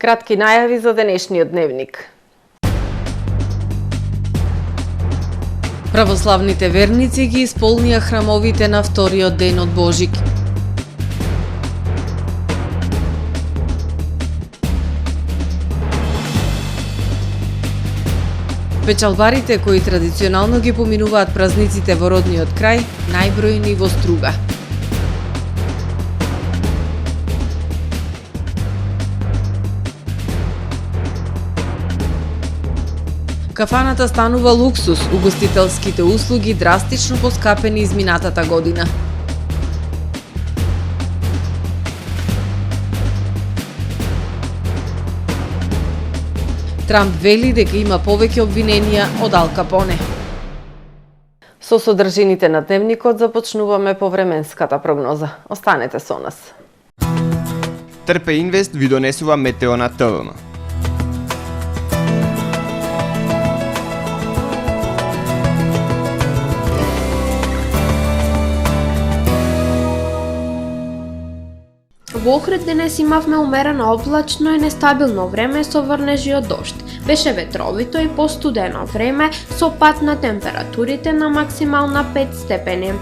Кратки најави за денешниот дневник. Православните верници ги исполнија храмовите на вториот ден од Божик. Печалбарите кои традиционално ги поминуваат празниците во родниот крај, најбројни во Струга. Кафаната станува луксус, угостителските услуги драстично поскапени изминатата година. Трамп вели дека има повеќе обвиненија од Ал Капоне. Со содржините на дневникот започнуваме повременската прогноза. Останете со нас. Трпе Инвест ви донесува метео на ТВМ. Во Охрид денес имавме умерено облачно и нестабилно време со врнежи од дожд. Беше ветровито и постудено време со пад на температурите на максимална 5 степени.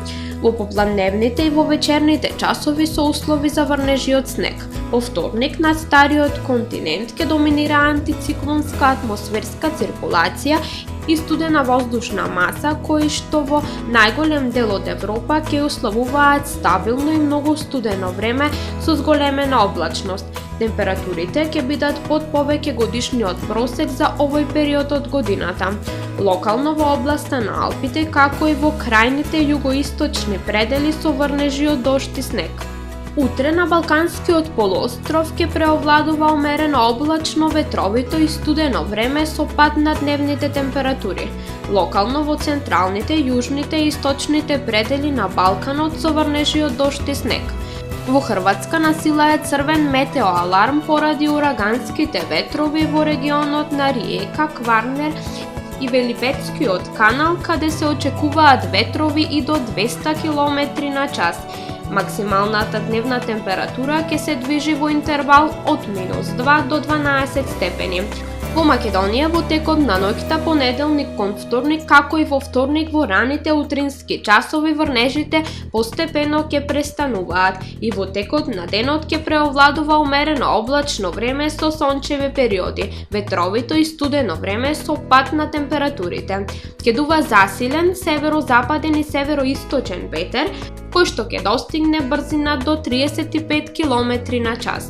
Во попладневните и во вечерните часови со услови за врнежи од снег. Во вторник над стариот континент ќе доминира антициклонска атмосферска циркулација и студена воздушна маса, кои што во најголем дел од Европа ќе условуваат стабилно и многу студено време со зголемена облачност. Температурите ќе бидат под повеќе годишниот просек за овој период од годината. Локално во областа на Алпите, како и во крајните југоисточни предели со врнежи од дожд и снег. Утре на Балканскиот полуостров ќе преовладува умерено облачно, ветровито и студено време со пад на дневните температури. Локално во централните, јужните и источните предели на Балканот со врнежи од дожд и снег. Во Хрватска на сила е црвен метеоаларм поради ураганските ветрови во регионот на Риека, Кварнер и Велипецкиот канал, каде се очекуваат ветрови и до 200 км на час. Максималната дневна температура ќе се движи во интервал од -2 до 12 степени. Во Македонија во текот на ноќта понеделник кон вторник, како и во вторник во раните утрински часови врнежите постепено ќе престануваат и во текот на денот ќе преовладува умерено облачно време со сончеви периоди, ветровито и студено време со пад на температурите. Ќе дува засилен северозападен и североисточен ветер, кој што ќе достигне брзина до 35 км на час.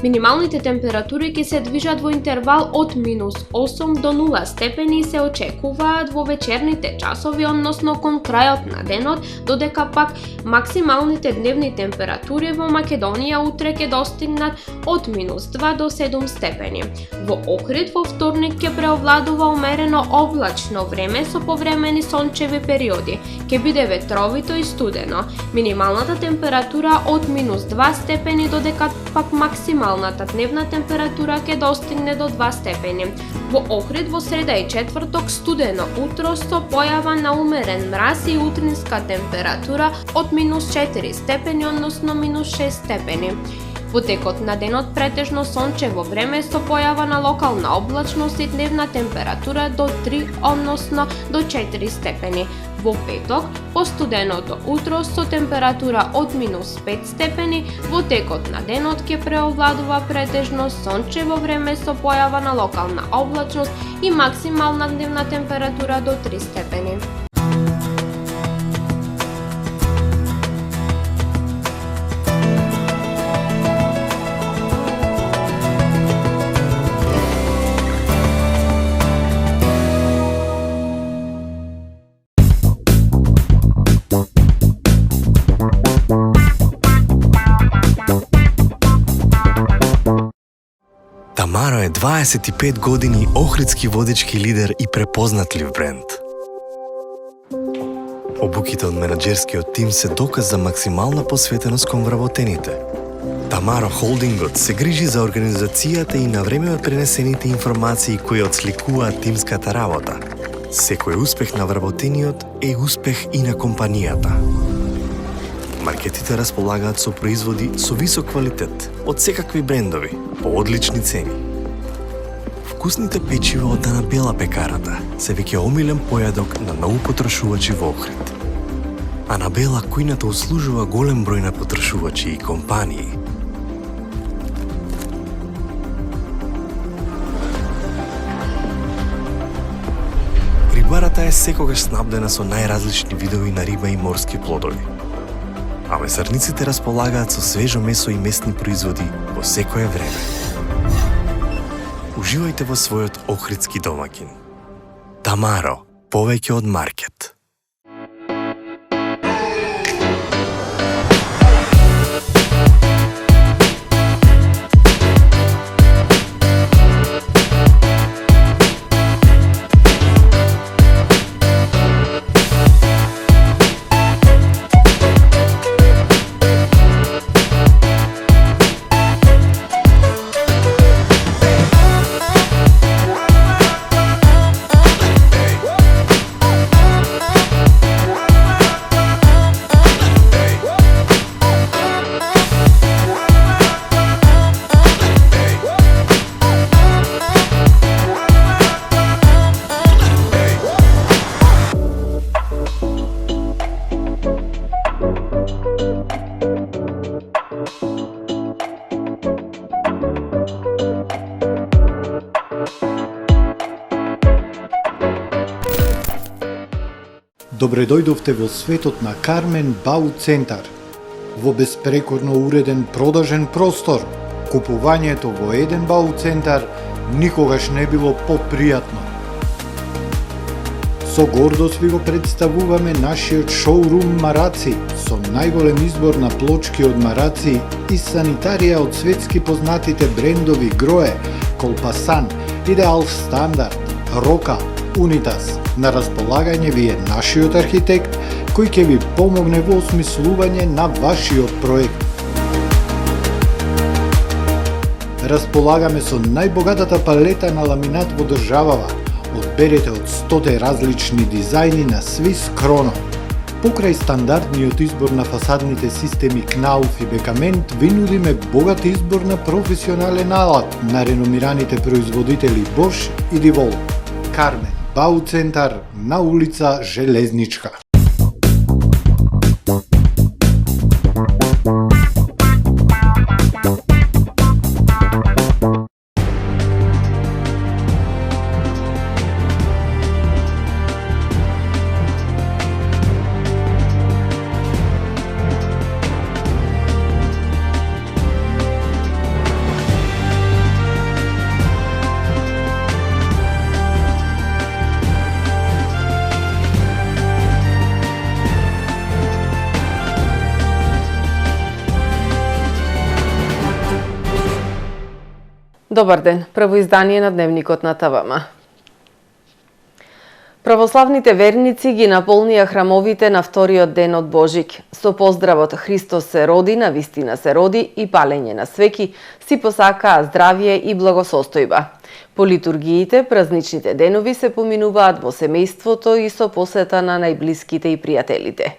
Минималните температури ќе се движат во интервал од -8 до 0 степени и се очекуваат во вечерните часови, односно кон крајот на денот, додека пак максималните дневни температури во Македонија утре ќе достигнат од -2 до 7 степени. Во Охрид во вторник ќе преовладува умерено облачно време со повремени сончеви периоди. Ќе биде ветровито и студено. Минималната температура од -2 степени, додека пак максималната дневна температура ќе достигне до 2 степени. Во Охрид во среда и четврток студено утро со појава на умерен мраз и утринска температура од -4 степени, односно -6 степени. Во текот на денот претежно сончево време со појава на локална облачност и дневна температура до 3, односно до 4 степени. Во петок, постуденото утро со температура од -5 степени, во текот на денот ќе преовладува претежно сончево време со појава на локална облачност и максимална дневна температура до 3 степени. Тамаро е 25 години охридски водечки лидер и препознатлив бренд. Обуките од менаџерскиот тим се доказ за максимална посветеност кон вработените. Тамаро Холдингот се грижи за организацијата и на време пренесените информации кои отсликуваат тимската работа. Секој успех на вработениот е успех и на компанијата. Маркетите располагаат со производи со висок квалитет од секакви брендови по одлични цени. вкусните печива од Анабела пекарата се веќе омилен појадок на многу потрошувачи во Охрид. Анабела кујната услужува голем број на потрошувачи и компании. Рибарата е секогаш снабдена со најразлични видови на риба и морски плодови. А месарниците располагаат со свежо месо и месни производи во секое време. Уживајте во својот охридски домаќин. Тамаро, повеќе од маркет. Добре дојдовте во светот на Кармен Бау Центар. Во беспрекорно уреден продажен простор, купувањето во еден Бау Центар никогаш не било попријатно. Со гордост ви го представуваме нашиот шоурум Мараци, со најголем избор на плочки од мараци и санитарија од светски познатите брендови Грое, Колпасан, Идеал Стандард, Рока, Унитас. На располагање ви е нашиот архитект, кој ќе ви помогне во осмислување на вашиот проект. Располагаме со најбогатата палета на ламинат во државава. Одберете од 100 различни дизајни на Swiss Chrono. Покрај стандардниот избор на фасадните системи Knauf и Бекамент, ви нудиме богат избор на професионален алат на реномираните производители Bosch и Divol. Кармен Бау Центар на улица Железничка. Добар ден, прво издание на Дневникот на ТВМ. Православните верници ги наполнија храмовите на вториот ден од Божик. Со поздравот Христос се роди, на вистина се роди и палење на свеки си посакаа здравје и благосостојба. По литургиите, празничните денови се поминуваат во семејството и со посета на најблиските и пријателите.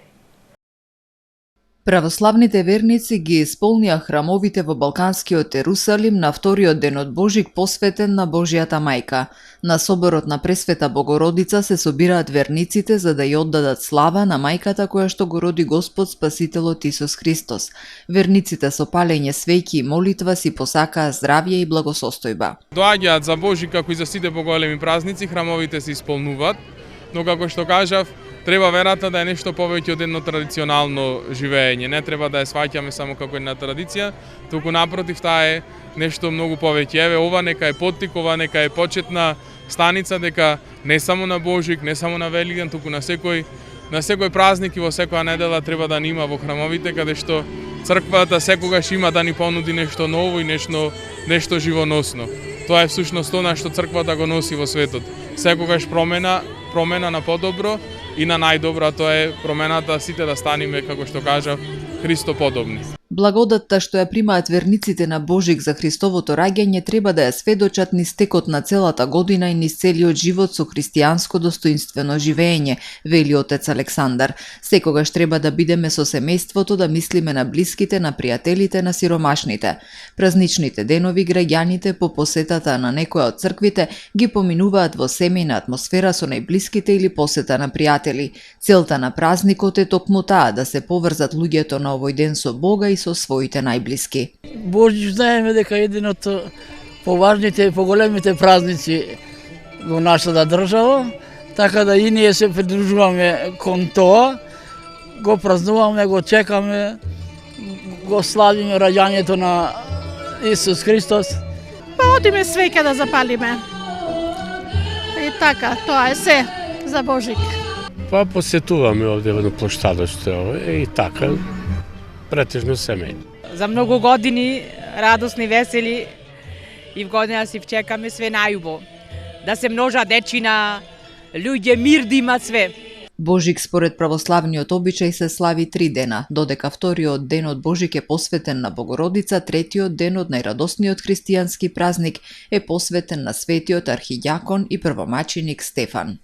Православните верници ги исполнија храмовите во Балканскиот Ерусалим на вториот ден од Божик посветен на Божјата мајка. На соборот на Пресвета Богородица се собираат верниците за да ја оддадат слава на мајката која што го роди Господ Спасителот Исус Христос. Верниците со палење свеќи и молитва си посакаа здравје и благосостојба. Доаѓаат за Божик како и за сите поголеми празници, храмовите се исполнуваат, но како што кажав, треба верата да е нешто повеќе од едно традиционално живење. Не треба да ја сваќаме само како една традиција, туку напротив таа е нешто многу повеќе. Еве ова нека е поттик, ова нека е почетна станица дека не само на Божик, не само на Великден, туку на секој празник и во секоја недела треба да ни има во храмовите, каде што црквата секогаш има да ни понуди нешто ново и нешто живоносно. Тоа е всушност она што црквата го носи во светот. Секогаш промена на подобро и на најдобро, тоа е промената сите да станиме, како што кажав, Христоподобни. Благодатта што ја примаат верниците на Божик за Христовото раѓање треба да ја сведочат низ текот на целата година и низ целиот живот со христијанско достоинствено живење, вели отец Александар. Секогаш треба да бидеме со семејството, да мислиме на блиските, на пријателите, на сиромашните. Празничните денови граѓаните по посетата на некоја од црквите ги поминуваат во семејна атмосфера со најблиските или посета на пријатели. Целта на празникот е токму таа да се поврзат луѓето на овој ден со Бога и со своите најблиски. Божич знаеме дека е еден од поважните и поголемите празници во нашата држава, така да и ние се придружуваме кон тоа, го празнуваме, го чекаме, го славиме раѓањето на Исус Христос. Одиме свеќе да запалиме. И така, тоа е се за Божик. Па посетуваме овде на площадот што е и така, претежно семејно. За многу години радосни, весели и в година си вчекаме све најубо. Да се множа дечина, луѓе, мир да имат све. Божик според православниот обичај се слави 3 дена, додека вториот ден од Божик е посветен на Богородица, третиот ден од најрадосниот христијански празник е посветен на светиот архијакон и првомаченик Стефан.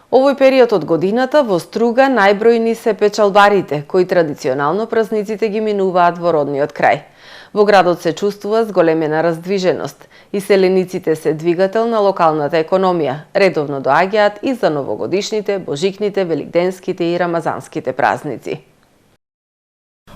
Овој период од годината во Струга најбројни се печалбарите, кои традиционално празниците ги минуваат во родниот крај. Во градот се чувствува зголемена раздвиженост. Иселениците се двигател на локалната економија. Редовно доаѓаат и за новогодишните, божикните, великденските и рамазанските празници.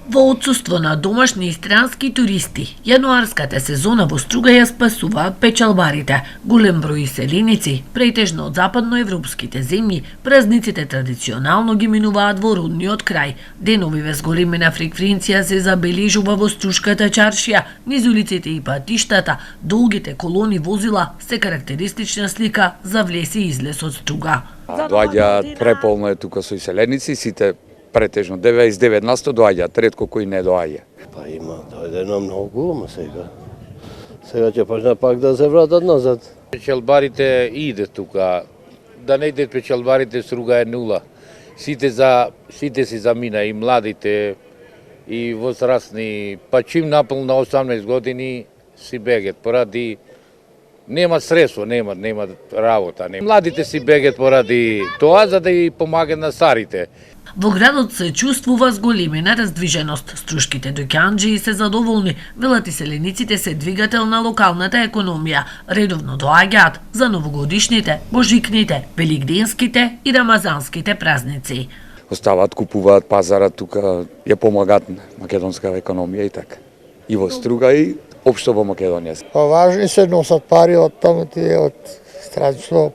Во отсуство на домашни и странски туристи, јануарската сезона во Струга ја спасуваат печалбарите. Голем број иселеници, претежно од западноевропските земји, празниците традиционално ги минуваат во родниот крај. Денови без големена фреквенција се забележува во Струшката чаршија, низ улиците и патиштата, долгите колони возила се карактеристична слика за влез и излез од Струга. Доаѓаат преполно е тука со иселеници, сите претежно 99% доаѓаат, ретко кој не доаѓа. Па има дојдено многу, ама сега ќе почнат пак да се вратат назад. Печалбарите иде тука, да не идет печалбарите Струга е нула. Сите си замина, и младите, и возрастни, па чим напол на 18 години си бегат, поради нема средство, нема работа. Младите си бегат поради тоа, за да и помагат на старите. Во градот се чувствува зголемена раздвиженост. Струшките доќанџии се задоволни, велат иселениците се двигател на локалната економија. Редовно доаѓаат за новогодишните, божикните, великденските и рамазанските празници. Оставаат, купуваат пазарат тука, ја помагаат македонска економија и така. И во Струга и општо во Македонија. Важни се носат пари од таму тие од странство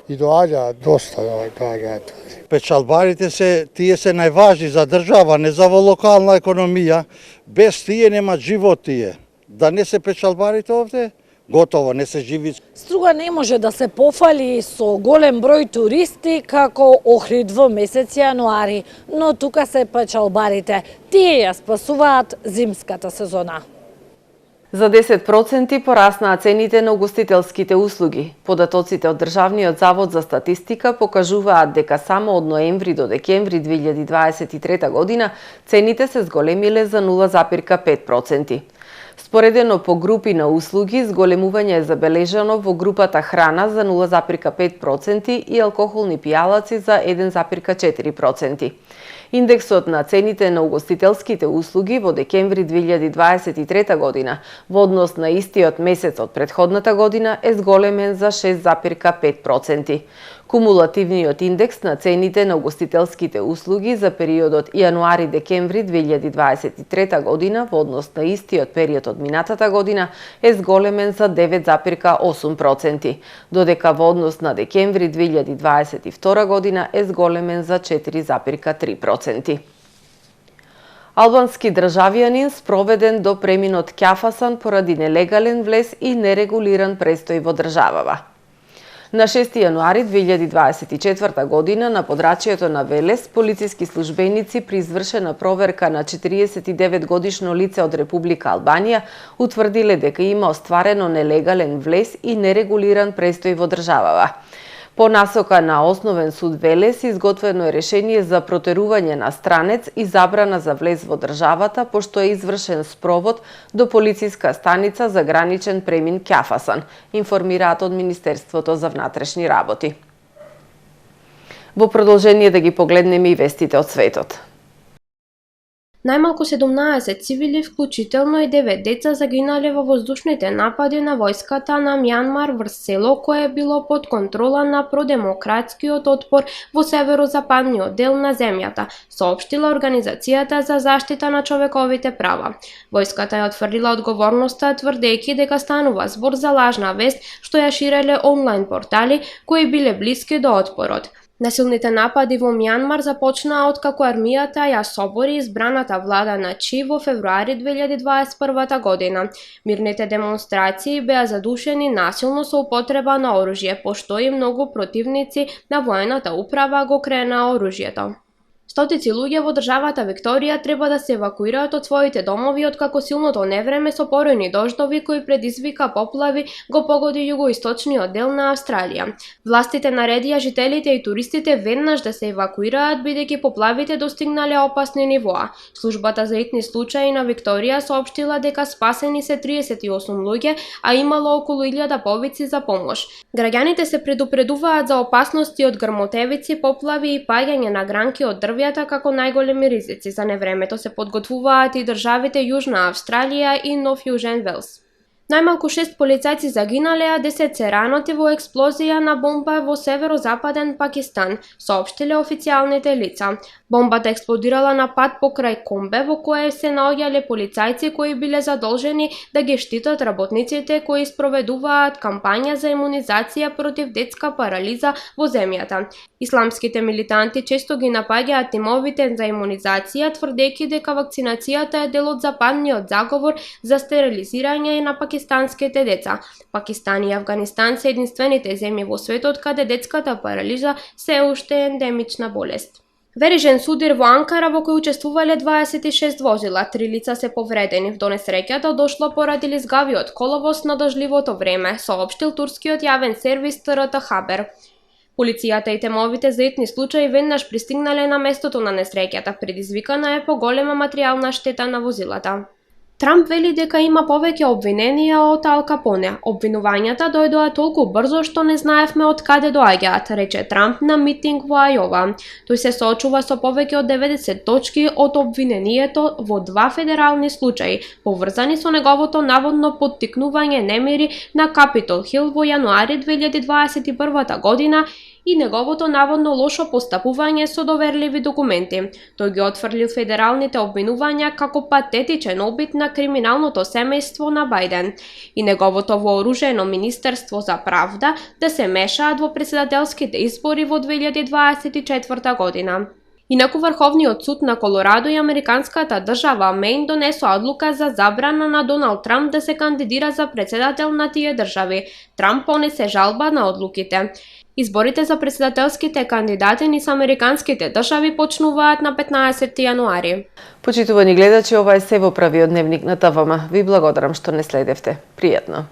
и доаѓаат доста доаѓаат. Печалбарите тие се најважни за држава, не за во локална економија. Без тие нема живот тие. Да не се печалбарите овде, готово, не се живи. Струга не може да се пофали со голем број туристи како Охрид во месец јануари, но тука се печалбарите. Тие ја спасуваат зимската сезона. За 10% пораснаа цените на угостителските услуги. Податоците од Државниот завод за статистика покажуваат дека само од ноември до декември 2023 година цените се зголемиле за 0,5%. Споредено по групи на услуги, зголемување е забележано во групата храна за 0,5% и алкохолни пијалаци за 1,4%. Индексот на цените на угостителските услуги во декември 2023 година во однос на истиот месец од претходната година е зголемен за 6,5%. Кумулативниот индекс на цените на угостителските услуги за периодот јануари-декември 2023 година во однос на истиот период од минатата година е зголемен за 9,8%, додека во однос на декември 2022 година е зголемен за 4,3%. Албански државјанин спроведен до преминот ќафасан поради нелегален влез и нерегулиран престој во државава. На 6 јануари 2024 година на подрачјето на Велес, полициски службеници при извршена проверка на 49 годишно лице од Република Албанија утврдиле дека има остварено нелегален влез и нерегулиран престој во државава. По насока на Основен суд Велес изготвено е решение за протерување на странец и забрана за влез во државата, пошто е извршен спровод до полициска станица за граничен премин Ќафасан, информираат од Министерството за внатрешни работи. Во продолжение да ги погледнеме и вестите од светот. Најмалку 17 цивили, вклучително и 9 деца, загинале во воздушните напади на војската на Мјанмар врз село кое било под контрола на продемократскиот отпор во северозападниот дел на земјата, соопштила Организацијата за заштита на човековите права. Војската ја отврдила одговорноста, тврдејќи дека станува збор за лажна вест што ја ширеле онлайн портали кои биле блиски до отпорот. Насилните напади во Мјанмар започнаа откако армијата ја собори избраната влада на Чи во февруари 2021 година. Мирните демонстрации беа задушени насилно со употреба на оружје, пошто и многу противници на воената управа го кренаа оружјето. Стотици луѓе во државата Викторија треба да се евакуираат од своите домови откако силното невреме со поројни дождови кои предизвика поплави го погоди југоисточниот дел на Австралија. Властите наредија жителите и туристите веднаш да се евакуираат бидејќи поплавите достигнале опасни нивоа. Службата за итни случаи на Викторија соопштила дека спасени се 38 луѓе, а имало околу 1000 повици за помош. Граѓаните се предупредуваат за опасности од грмотевици, поплави и паѓање на гранки од дрвја како најголеми ризици. За невремето се подготвуваат и државите Јужна Австралија и Нов Јужен Велс. Најмалку 6 полицајци загинале, а 10 се ранати во експлозија на бомба во северозападен Пакистан, соопштиле официјалните лица. Бомбата експлодирала на пат покрај Комбе, во кое се наоѓале полицајци кои биле задолжени да ги штитат работниците кои спроведуваат кампања за имунизација против детска парализа во земјата. Исламските милитанти често ги напаѓаат тимовите за имунизација, тврдејќи дека вакцинацијата е дел од западниот заговор за стерилизирање на пакистанските деца. Пакистан и Авганистан се единствените земји во светот каде детската парализа се уште е ендемична болест. Верижен судир во Анкара во кој учествувале 26 возила, 3 лица се повредени. До несреќата дошло поради лизгавиот коловоз на дождливото време, соопштил турскиот јавен сервис ТРТ Хабер. Полицијата и темовите за итни случаи веднаш пристигнале на местото на несреќата, предизвикана е поголема материјална штета на возилата. Трамп вели дека има повеќе обвиненија од Ал Капоне. Обвинувањата дојдоа толку брзо што не знаевме од каде доаѓаат, рече Трамп на митинг во Ајова. Тој се соочува со повеќе од 90 точки од обвинението во 2 федерални случаи, поврзани со неговото наводно поттикнување немири на Капитол Хил во јануари 2021 година и неговото наводно лошо постапување со доверливи документи. Тој ги отфрлил федералните обвинувања како патетичен обид на криминалното семејство на Бајден и неговото вооружено Министерство за правда да се мешаат во претседателските избори во 2024 година. Инаку Врховниот суд на Колорадо и американската држава Мејн донесоа одлука за забрана на Доналд Трамп да се кандидира за претседател на тие држави. Трамп понесе жалба на одлуките. Изборите за претседателските кандидати низ американските држави почнуваат на 15 јануари. Почитувани гледачи, ова е се во правиот дневник на ТВМ. Ви благодарам што не следевте. Пријатно.